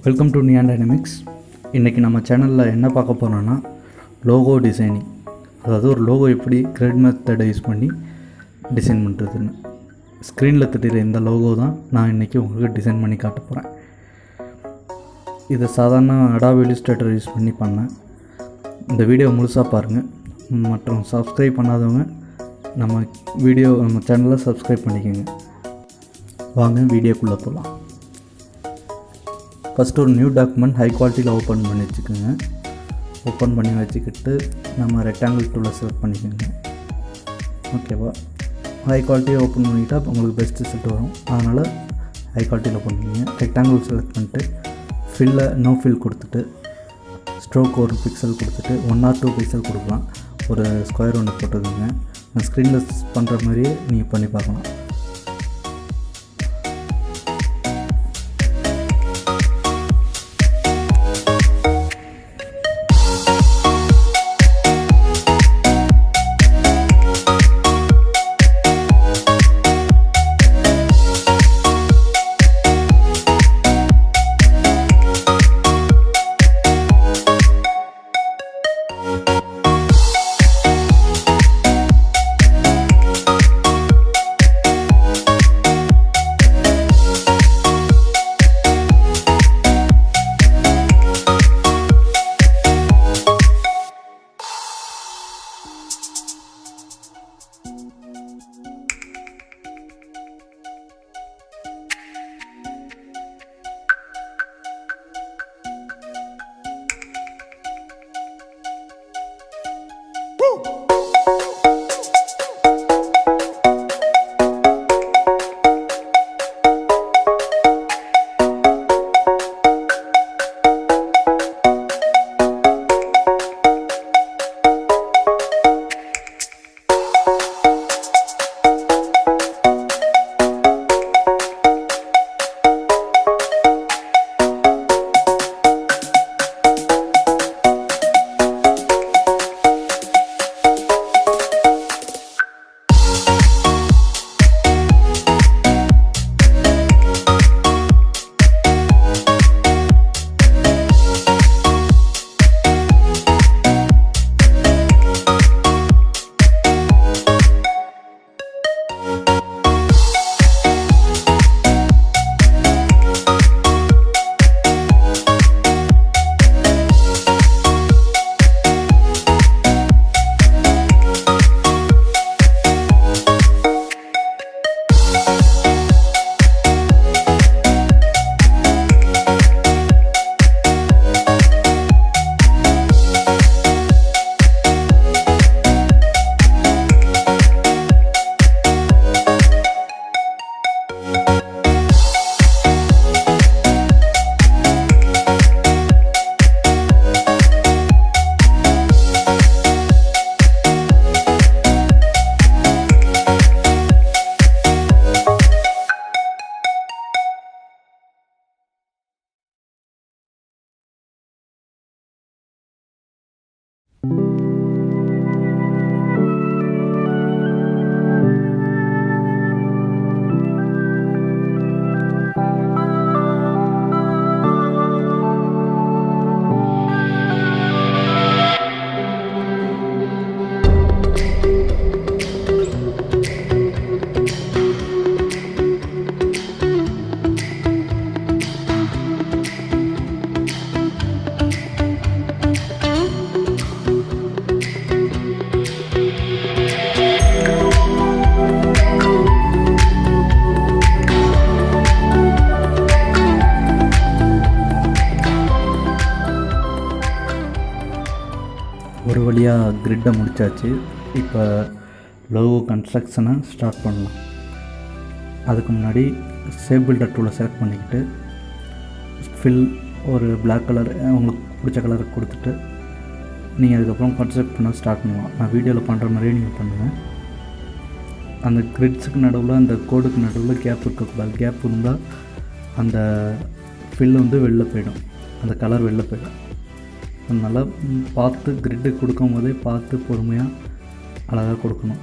Welcome to neon dynamics. இன்றைக்கி நம்ம சேனலில் என்ன பார்க்க போகிறோன்னா லோகோ டிசைனிங், அதாவது ஒரு லோகோ எப்படி கிரெட் மெத்தடை யூஸ் பண்ணி டிசைன் பண்ணுறதுன்னு. ஸ்க்ரீனில் தெரிகிற இந்த லோகோ தான் நான் இன்றைக்கி உங்களுக்கு டிசைன் பண்ணி காட்ட போகிறேன். இதை சாதாரண Adobe Illustrator யூஸ் பண்ணி பண்ணேன். இந்த வீடியோ முழுசாக பாருங்கள். மற்றும் சப்ஸ்கிரைப் பண்ணாதவங்க நம்ம சேனலை சப்ஸ்கிரைப் பண்ணிக்கோங்க. வாங்க வீடியோக்குள்ளே போகலாம். ஃபஸ்ட்டு ஒரு நியூ டாக்குமெண்ட் ஹை குவாலிட்டியில் ஓப்பன் பண்ணி வச்சுக்கோங்க. ஓப்பன் பண்ணி வச்சுக்கிட்டு நம்ம ரெக்டாங்கிள் டூலை செலக்ட் பண்ணிக்கோங்க. ஓகேவா? ஹை குவாலிட்டியை ஓப்பன் பண்ணிக்கிட்டால் உங்களுக்கு பெஸ்ட் ரிசல்ட் வரும். அதனால் ஹை குவாலிட்டியில் ஓப்பன் பண்ணிங்க. ரெக்டாங்கிள் செலக்ட் பண்ணிட்டு நோ ஃபில் கொடுத்துட்டு ஸ்ட்ரோக் ஒரு பிக்சல் கொடுத்துட்டு 1 or 2 பிக்சல் கொடுக்கலாம். ஒரு ஸ்கொயர் ஒன்று போட்டுக்கோங்க. நான் ஸ்க்ரீனில் பண்ணுற மாதிரியே நீங்கள் பண்ணி பார்க்கலாம். ஒரு வழியாக கிரிட்டை முடித்தாச்சு. இப்போ லோகோ கன்ஸ்ட்ரக்ஷனை ஸ்டார்ட் பண்ணலாம். அதுக்கு முன்னாடி ஷேப் பில்டர் டூலை செலக்ட் பண்ணிக்கிட்டு ஒரு பிளாக் கலர் உங்களுக்கு பிடிச்ச கலருக்கு கொடுத்துட்டு நீங்கள் அதுக்கப்புறம் கன்ஸ்ட்ரக்ட் பண்ண ஸ்டார்ட் பண்ணலாம். நான் வீடியோவில் பண்ணுற மாதிரியே நீங்கள் பண்ணுங்கள். அந்த கிரிட்ஸுக்கு நடுவில் அந்த கோடுக்கு நடுவில் கேப் இருக்கக்கூடாது. கேப் இருந்தால் அந்த வெளில போயிடும், அந்த கலர் வெளில போயிடும். அதனால் பார்த்து கிரிட்டு கொடுக்கும் போதே பார்த்து பொறுமையாக அழகாக கொடுக்கணும்.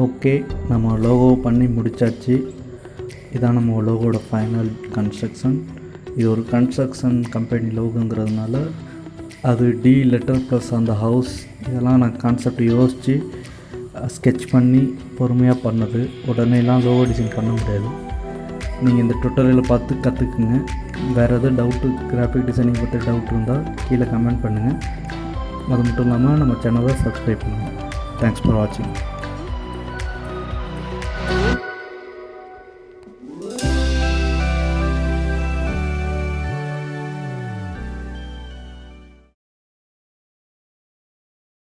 ஓகே, நம்ம லோகோ பண்ணி முடித்தாச்சு. இதான் நம்ம லோகோட ஃபைனல் கன்ஸ்ட்ரக்ஷன். இது ஒரு கன்ஸ்ட்ரக்ஷன் கம்பெனி லோகோங்கிறதுனால அது டி லெட்டர் ப்ளஸ் அந்த ஹவுஸ் இதெல்லாம் நான் கான்செப்ட் யோசித்து ஸ்கெட்ச் பண்ணி பொறுமையாக பண்ணது. உடனேலாம் லோகோ டிசைன் பண்ண முடியாது. நீங்கள் இந்த டுட்டோரியலை பார்த்து கற்றுக்குங்க. வேறு எதாவது டவுட்டு, கிராஃபிக் டிசைனிங் பற்றி டவுட் இருந்தால் கீழே கமெண்ட் பண்ணுங்கள். அது மட்டும் இல்லாமல் நம்ம சேனலை சப்ஸ்கிரைப் பண்ணுங்கள். தேங்க்ஸ் ஃபார் வாட்சிங்.